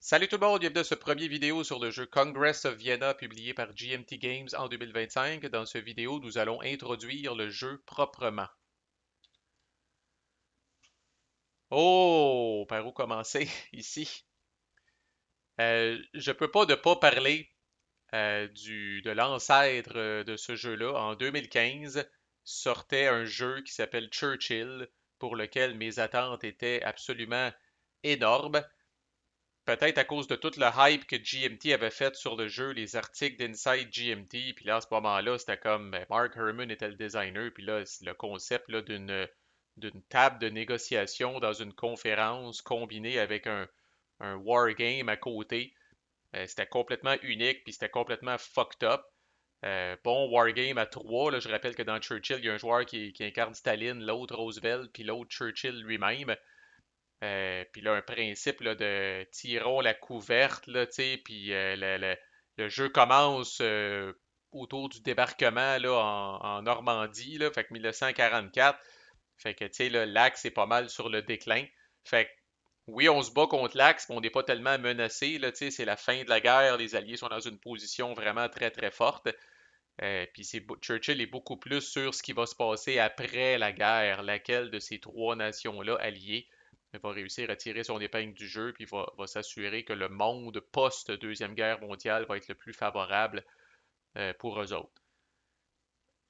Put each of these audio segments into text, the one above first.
Salut tout le monde, bienvenue dans ce premier vidéo sur le jeu Congress of Vienna publié par GMT Games en 2025. Dans ce vidéo, nous allons introduire le jeu proprement. Oh, par où commencer ici? Je peux pas ne pas parler de l'ancêtre de ce jeu-là. En 2015, sortait un jeu qui s'appelle Churchill, pour lequel mes attentes étaient absolument énormes. Peut-être à cause de tout le hype que GMT avait fait sur le jeu, les articles d'Inside GMT, puis là, à ce moment-là, c'était comme Mark Herman était le designer, puis là, c'est le concept là, d'une table de négociation dans une conférence combinée avec un wargame à côté. C'était complètement unique, puis c'était complètement fucked up. Bon wargame à trois, là, je rappelle que dans Churchill, il y a un joueur qui incarne Staline, l'autre Roosevelt, puis l'autre Churchill lui-même. Puis là, un principe là, de tirons la couverte, là, tu sais, puis le jeu commence autour du débarquement là, en Normandie, là, fait que 1944. Fait que, tu sais, là, l'Axe est pas mal sur le déclin. Fait que, oui, on se bat contre l'Axe, mais on n'est pas tellement menacé, là, tu sais, c'est la fin de la guerre, les Alliés sont dans une position vraiment très, très forte. Puis Churchill est beaucoup plus sur ce qui va se passer après la guerre, laquelle de ces trois nations-là alliées va réussir à tirer son épingle du jeu, puis va s'assurer que le monde post-Deuxième Guerre mondiale va être le plus favorable pour eux autres.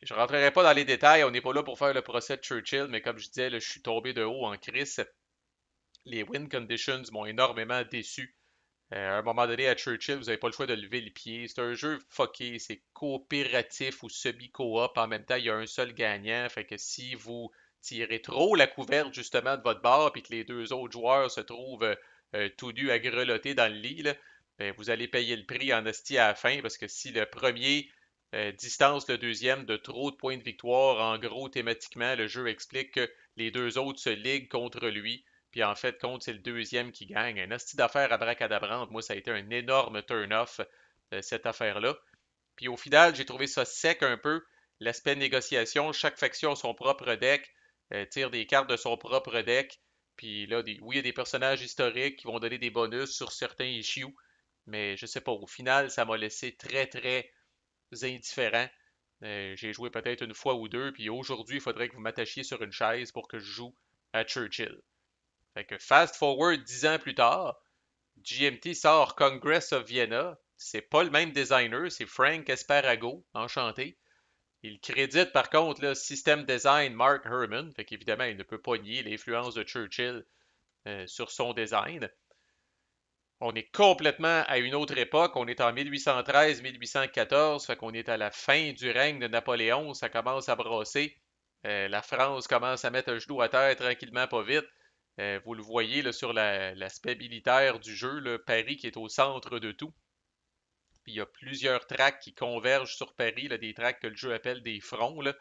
Je ne rentrerai pas dans les détails, on n'est pas là pour faire le procès de Churchill, mais comme je disais, là, je suis tombé de haut en crise. Les win conditions m'ont énormément déçu. À un moment donné, à Churchill, vous n'avez pas le choix de lever le pied. C'est un jeu fucké, c'est coopératif ou semi-coop. En même temps, il y a un seul gagnant. Fait que si vous tirez trop la couverte justement de votre bord puis que les deux autres joueurs se trouvent tout nus à grelotter dans le lit, là, ben, vous allez payer le prix en esti à la fin parce que si le premier distance le deuxième de trop de points de victoire, en gros, thématiquement, le jeu explique que les deux autres se liguent contre lui. Puis en fait, compte, c'est le deuxième qui gagne. Un hostie d'affaires à bracadabrante. Moi, ça a été un énorme turn-off, cette affaire-là. Puis au final, j'ai trouvé ça sec un peu. L'aspect négociation, chaque faction a son propre deck, tire des cartes de son propre deck. Puis là, oui, il y a des personnages historiques qui vont donner des bonus sur certains issues. Mais je sais pas, au final, ça m'a laissé très, très indifférent. J'ai joué peut-être une fois ou deux, puis aujourd'hui, il faudrait que vous m'attachiez sur une chaise pour que je joue à Churchill. Fait que fast forward 10 ans plus tard, GMT sort Congress of Vienna. C'est pas le même designer, c'est Frank Esparago, enchanté. Il crédite par contre le système design Mark Herman, fait qu'évidemment il ne peut pas nier l'influence de Churchill sur son design. On est complètement à une autre époque, on est en 1813-1814, fait qu'on est à la fin du règne de Napoléon, ça commence à brasser. La France commence à mettre un genou à terre tranquillement, pas vite. Vous le voyez là, sur l'aspect militaire du jeu, là, Paris qui est au centre de tout. Puis il y a plusieurs tracks qui convergent sur Paris, là, des tracks que le jeu appelle des fronts. Là.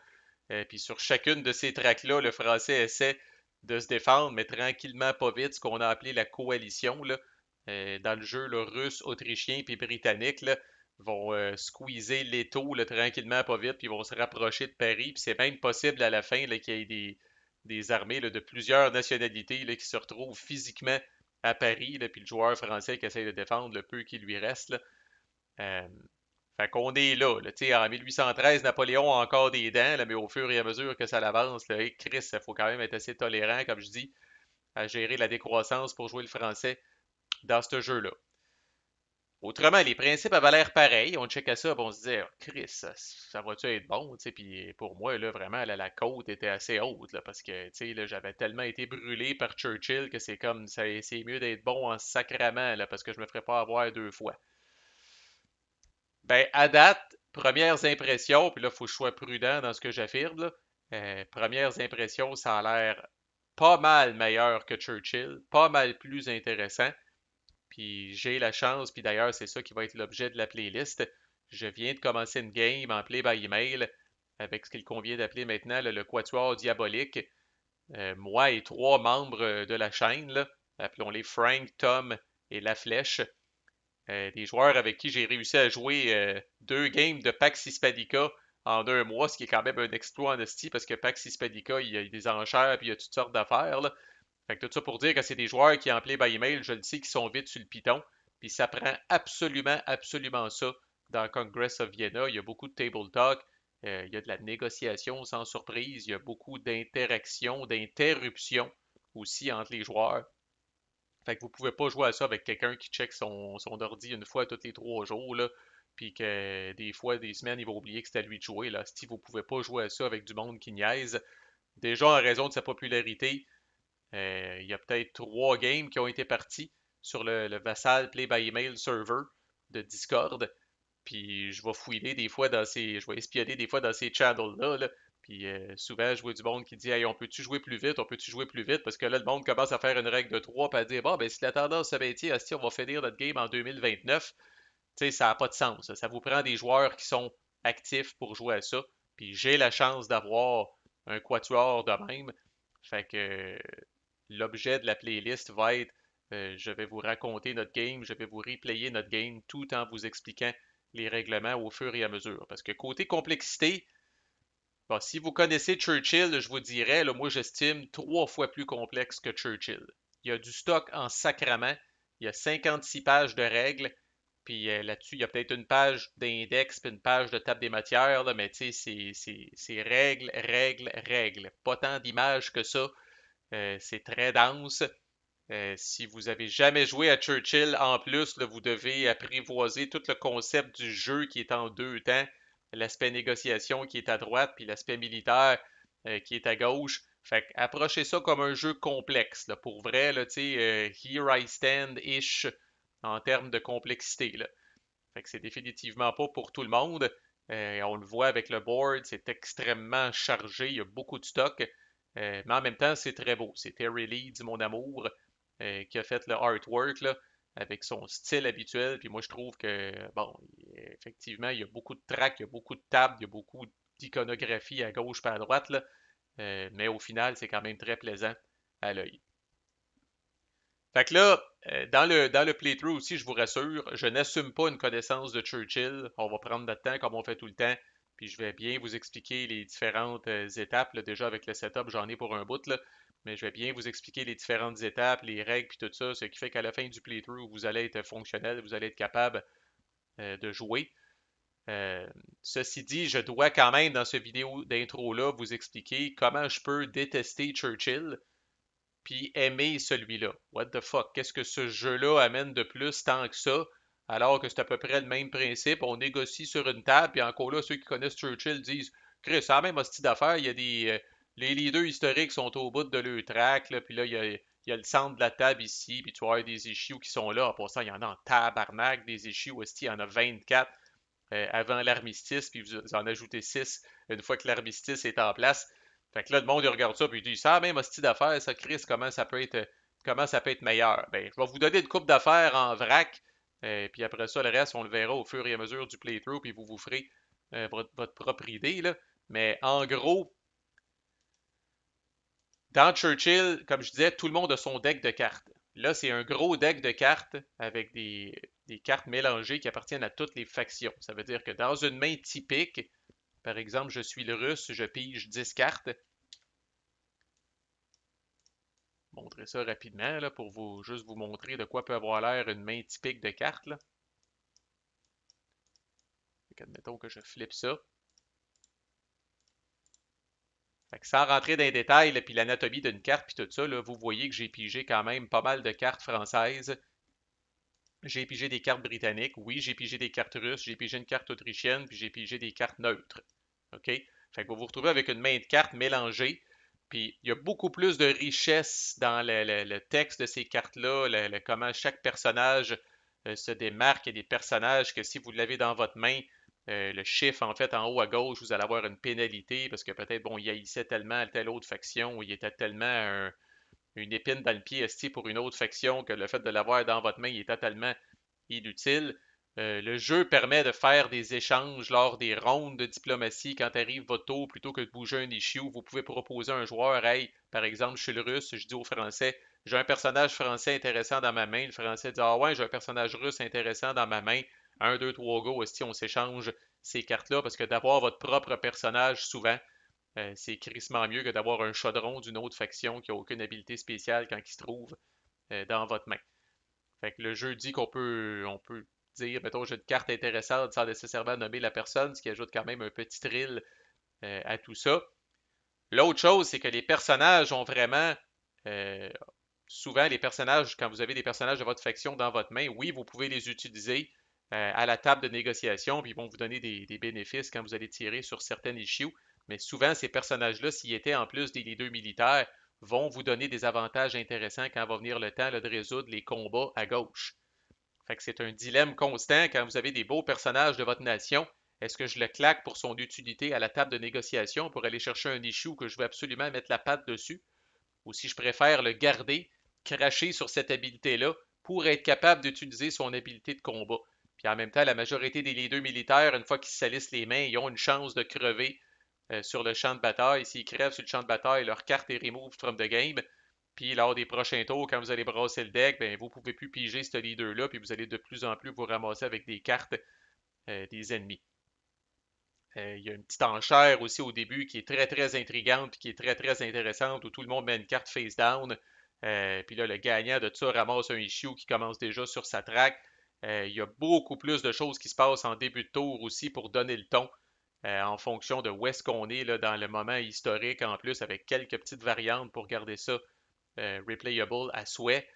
Puis sur chacune de ces tracks-là, le français essaie de se défendre, mais tranquillement, pas vite, ce qu'on a appelé la coalition. Là. Dans le jeu, le russe, autrichien puis britannique là, vont squeezer l'étau là, tranquillement, pas vite, puis ils vont se rapprocher de Paris. Puis c'est même possible à la fin là, qu'il y ait des armées là, de plusieurs nationalités là, qui se retrouvent physiquement à Paris, là, puis le joueur français qui essaie de défendre le peu qui lui reste. Là. Euh, Fait qu'on est là. Tu sais, en 1813, Napoléon a encore des dents, là, mais au fur et à mesure que ça avance, là, hey, Chris, il faut quand même être assez tolérant, comme je dis, à gérer la décroissance pour jouer le français dans ce jeu-là. Autrement, les principes avaient l'air pareils. On checkait ça, puis on se disait, oh, Chris, ça va-tu être bon? Tu sais, puis pour moi, là, vraiment, là, la côte était assez haute, là, parce que tu sais, là, j'avais tellement été brûlé par Churchill que c'est comme, c'est mieux d'être bon en sacrament, là, parce que je me ferais pas avoir deux fois. Ben, à date, premières impressions, puis là, il faut que je sois prudent dans ce que j'affirme, là. Premières impressions, ça a l'air pas mal meilleur que Churchill, pas mal plus intéressant. Puis j'ai la chance, puis d'ailleurs, c'est ça qui va être l'objet de la playlist. Je viens de commencer une game en play by email avec ce qu'il convient d'appeler maintenant le Quatuor Diabolique. Moi et trois membres de la chaîne, là, appelons-les Frank, Tom et La Flèche, des joueurs avec qui j'ai réussi à jouer deux games de Pax Hispanica en un mois, ce qui est quand même un exploit en esti parce que Pax Hispanica, il y a des enchères puis il y a toutes sortes d'affaires. Là. Fait que tout ça pour dire que c'est des joueurs qui, en play by email, je le sais, qui sont vite sur le piton. Puis ça prend absolument, absolument ça dans Congress of Vienna. Il y a beaucoup de table talk, il y a de la négociation sans surprise, il y a beaucoup d'interactions, d'interruptions aussi entre les joueurs. Fait que vous pouvez pas jouer à ça avec quelqu'un qui check son ordi une fois tous les 3 jours, là, puis que des fois, des semaines, il va oublier que c'était à lui de jouer. Là. Si vous pouvez pas jouer à ça avec du monde qui niaise, déjà en raison de sa popularité, il y a peut-être 3 games qui ont été partis sur le Vassal Play by Email server de Discord. Puis je vais fouiller des fois je vais espionner des fois dans ces channels-là. Là. Puis souvent, je vois du monde qui dit Hey, on peut-tu jouer plus vite, on peut-tu jouer plus vite? Parce que là, le monde commence à faire une règle de 3 puis à dire Bon, ben si la tendance se maintient, on va finir notre game en 2029. Tu sais, ça n'a pas de sens. Ça vous prend des joueurs qui sont actifs pour jouer à ça. Puis j'ai la chance d'avoir un quatuor de même. Fait que l'objet de la playlist va être je vais vous raconter notre game, je vais vous replayer notre game tout en vous expliquant les règlements au fur et à mesure. Parce que côté complexité, bon, si vous connaissez Churchill, je vous dirais, là, moi j'estime 3 fois plus complexe que Churchill. Il y a du stock en sacrament, il y a 56 pages de règles, puis là-dessus, il y a peut-être une page d'index puis une page de table des matières, là, mais tu sais, c'est règles, règles, règles. Pas tant d'images que ça. C'est très dense. Si vous avez jamais joué à Churchill, en plus, là, vous devez apprivoiser tout le concept du jeu qui est en 2 temps, l'aspect négociation qui est à droite, puis l'aspect militaire qui est à gauche. Fait que approchez ça comme un jeu complexe, là, pour vrai, là, Here I Stand-ish en termes de complexité. Là. Fait que c'est définitivement pas pour tout le monde. On le voit avec le board, c'est extrêmement chargé, il y a beaucoup de stock. Mais en même temps, c'est très beau. C'est Terry Leeds, mon amour, qui a fait le artwork là, avec son style habituel. Puis moi, je trouve que, bon, effectivement, il y a beaucoup de tracks, il y a beaucoup de tables, il y a beaucoup d'iconographie à gauche et à droite. Là. Mais au final, c'est quand même très plaisant à l'œil. Fait que là, dans le playthrough aussi, je vous rassure, je n'assume pas une connaissance de Churchill. On va prendre notre temps comme on fait tout le temps. Puis je vais bien vous expliquer les différentes étapes. Là. Déjà avec le setup, j'en ai pour un bout, là. Mais je vais bien vous expliquer les différentes étapes, les règles, puis tout ça. Ce qui fait qu'à la fin du playthrough, vous allez être fonctionnel, vous allez être capable de jouer. Euh, Ceci dit, je dois quand même, dans cette vidéo d'intro-là, vous expliquer comment je peux détester Churchill puis aimer celui-là. What the fuck? Qu'est-ce que ce jeu-là amène de plus tant que ça? Alors que c'est à peu près le même principe. On négocie sur une table, puis encore là, ceux qui connaissent Churchill disent Chris, c'est la même hostie d'affaires. Il y a les leaders historiques sont au bout de leur track, là, puis là, il y a le centre de la table ici, puis tu vas avoir des issues qui sont là. En passant, il y en a en tabarnak, des issues, hostie, il y en a 24 avant l'armistice, puis vous en ajoutez 6 une fois que l'armistice est en place. Fait que là, le monde il regarde ça, puis il dit ça, même hostie d'affaires, ça, Chris, comment ça peut être meilleur? Ben, je vais vous donner une coupe d'affaires en vrac, puis après ça, le reste, on le verra au fur et à mesure du playthrough, puis vous vous ferez votre propre idée, là. Mais en gros, dans Churchill, comme je disais, tout le monde a son deck de cartes. Là, c'est un gros deck de cartes avec des cartes mélangées qui appartiennent à toutes les factions. Ça veut dire que dans une main typique, par exemple, je suis le russe, je pige 10 cartes. Montrer ça rapidement là, pour juste vous montrer de quoi peut avoir l'air une main typique de cartes. Là. Admettons que je flippe ça. Fait que sans rentrer dans les détails, puis l'anatomie d'une carte, puis tout ça, là, vous voyez que j'ai pigé quand même pas mal de cartes françaises. J'ai pigé des cartes britanniques, oui, j'ai pigé des cartes russes, j'ai pigé une carte autrichienne, puis j'ai pigé des cartes neutres. OK? Fait que vous vous retrouvez avec une main de cartes mélangée, puis il y a beaucoup plus de richesse dans le texte de ces cartes-là, comment chaque personnage se démarque. Il y a des personnages que si vous l'avez dans votre main, le chiffre en fait en haut à gauche, vous allez avoir une pénalité parce que peut-être, bon, il haïssait tellement telle autre faction, ou il était tellement une épine dans le pied esti pour une autre faction que le fait de l'avoir dans votre main il est totalement inutile. Le jeu permet de faire des échanges lors des rondes de diplomatie quand arrive votre tour plutôt que de bouger un issue. Vous pouvez proposer à un joueur, hey, par exemple, je suis le russe, je dis au français, j'ai un personnage français intéressant dans ma main. Le français dit, ah ouais, j'ai un personnage russe intéressant dans ma main. Un, deux, trois go, si on s'échange ces cartes-là parce que d'avoir votre propre personnage souvent, c'est crissement mieux que d'avoir un chaudron d'une autre faction qui n'a aucune habilité spéciale quand il se trouve dans votre main. Fait que le jeu dit on peut dire, mettons, j'ai une carte intéressante sans nécessairement nommer la personne, ce qui ajoute quand même un petit thrill à tout ça. L'autre chose, c'est que les personnages ont vraiment euh, souvent, les personnages, quand vous avez des personnages de votre faction dans votre main, oui, vous pouvez les utiliser à la table de négociation, puis ils vont vous donner des bénéfices quand vous allez tirer sur certaines issues. Mais souvent, ces personnages-là, s'ils étaient en plus des leaders militaires, vont vous donner des avantages intéressants quand va venir le temps là, de résoudre les combats à gauche. Fait que c'est un dilemme constant quand vous avez des beaux personnages de votre nation. Est-ce que je le claque pour son utilité à la table de négociation pour aller chercher un issue que je veux absolument mettre la patte dessus? Ou si je préfère le garder, cracher sur cette habilité-là pour être capable d'utiliser son habilité de combat. Puis en même temps, la majorité des leaders militaires, une fois qu'ils se salissent les mains, ils ont une chance de crever sur le champ de bataille. S'ils crèvent sur le champ de bataille, leur carte est removed from the game. Puis lors des prochains tours, quand vous allez brasser le deck, ben, vous ne pouvez plus piger ce leader-là, puis vous allez de plus en plus vous ramasser avec des cartes des ennemis. Il y a une petite enchère aussi au début qui est très très intrigante puis qui est très très intéressante où tout le monde met une carte face down. Puis là, le gagnant de ça ramasse un issue qui commence déjà sur sa track. Il y a beaucoup plus de choses qui se passent en début de tour aussi pour donner le ton en fonction de où est-ce qu'on est là, dans le moment historique en plus avec quelques petites variantes pour garder ça replayable à souhait.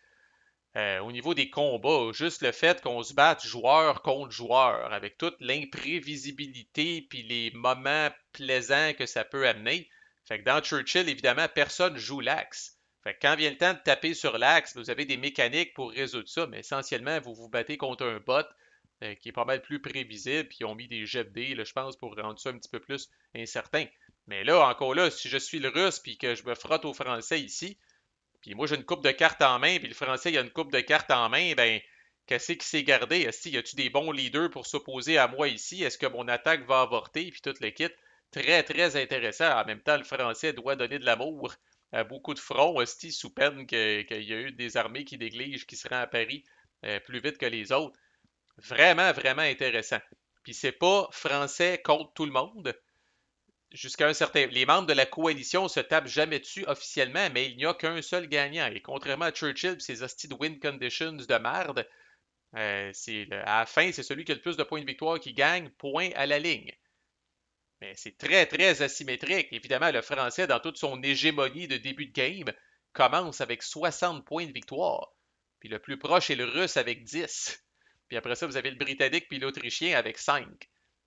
Au niveau des combats, juste le fait qu'on se batte joueur contre joueur, avec toute l'imprévisibilité puis les moments plaisants que ça peut amener. Fait que dans Churchill, évidemment, personne joue l'axe. Fait que quand vient le temps de taper sur l'axe, vous avez des mécaniques pour résoudre ça, mais essentiellement, vous vous battez contre un bot qui est pas mal plus prévisible, puis ils ont mis des jets de dés, là, je pense, pour rendre ça un petit peu plus incertain. Mais là, encore là, si je suis le russe puis que je me frotte au français ici, puis moi, j'ai une coupe de cartes en main, puis le français, il a une coupe de cartes en main, ben, qu'est-ce qui s'est gardé? Est-ce y a-tu des bons leaders pour s'opposer à moi ici? Est-ce que mon attaque va avorter? Puis tout le kit. Très, très intéressant. En même temps, le français doit donner de l'amour à beaucoup de fronts, hostie, sous peine qu'il y a eu des armées qui négligent, qui se rendent à Paris plus vite que les autres. Vraiment, vraiment intéressant. Puis c'est pas français contre tout le monde jusqu'à un certain. Les membres de la coalition se tapent jamais dessus officiellement, mais il n'y a qu'un seul gagnant. Et contrairement à Churchill et ses hosties de win conditions de merde, à la fin, c'est celui qui a le plus de points de victoire qui gagne, point à la ligne. Mais c'est très, très asymétrique. Évidemment, le français, dans toute son hégémonie de début de game, commence avec 60 points de victoire. Puis le plus proche est le russe avec 10. Puis après ça, vous avez le britannique puis l'autrichien avec 5.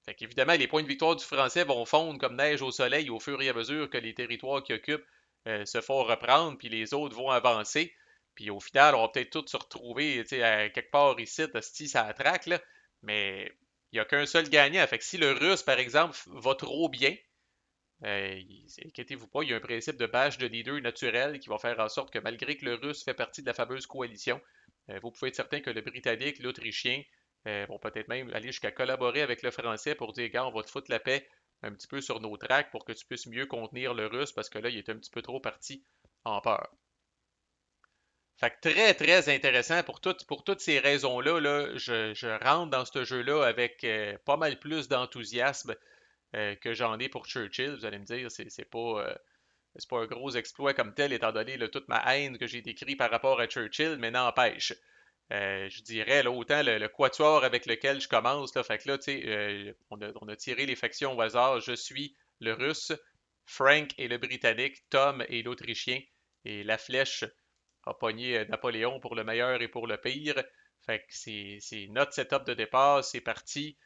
Fait qu'évidemment, les points de victoire du français vont fondre comme neige au soleil au fur et à mesure que les territoires qu'il occupe se font reprendre, puis les autres vont avancer. Puis au final, on va peut-être tous se retrouver à quelque part ici, si ça attraque, là. Mais il n'y a qu'un seul gagnant. Fait que si le russe, par exemple, va trop bien, inquiétez-vous pas, il y a un principe de badge de leader naturel qui va faire en sorte que malgré que le russe fait partie de la fameuse coalition, vous pouvez être certain que le britannique, l'autrichien vont peut-être même aller jusqu'à collaborer avec le français pour dire, gars, on va te foutre la paix un petit peu sur nos tracks pour que tu puisses mieux contenir le russe parce que là, il est un petit peu trop parti en peur. Fait que très, très intéressant pour toutes ces raisons-là, là, je rentre dans ce jeu-là avec pas mal plus d'enthousiasme que j'en ai pour Churchill. Vous allez me dire, c'est pas un gros exploit comme tel, étant donné là, toute ma haine que j'ai décrit par rapport à Churchill, mais n'empêche. Je dirais, là, autant le quatuor avec lequel je commence, là, fait que là, tu sais, on a tiré les factions au hasard. Je suis le russe, Frank est le britannique, Tom est l'autrichien, et la flèche a pogné Napoléon pour le meilleur et pour le pire. Fait que c'est notre setup de départ, c'est parti.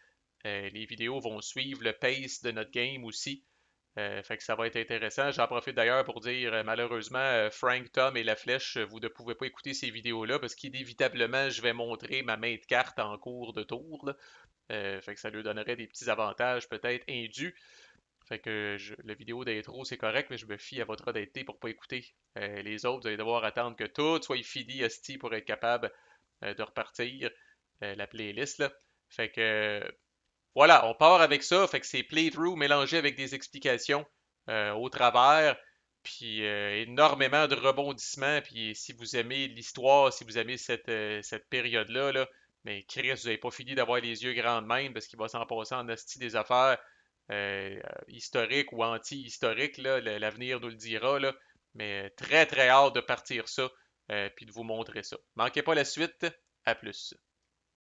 Les vidéos vont suivre le pace de notre game aussi. Fait que ça va être intéressant. J'en profite d'ailleurs pour dire, malheureusement, Frank, Tom et la flèche, vous ne pouvez pas écouter ces vidéos-là parce qu'inévitablement, je vais montrer ma main de carte en cours de tour, là. Fait que ça lui donnerait des petits avantages peut-être indus. Fait que la vidéo d'intro, c'est correct, mais je me fie à votre honnêteté pour pas écouter les autres. Vous allez devoir attendre que tout soit fini, esti, pour être capable de repartir la playlist, là. Fait que voilà, on part avec ça. Fait que c'est playthrough mélangé avec des explications au travers. Puis énormément de rebondissements. Puis si vous aimez l'histoire, si vous aimez cette période-là, là, mais Chris, vous n'avez pas fini d'avoir les yeux grands de même parce qu'il va s'en passer en asti des affaires historiques ou anti-historiques. L'avenir nous le dira. Là, mais très très hâte de partir ça puis de vous montrer ça. Manquez pas la suite. À plus.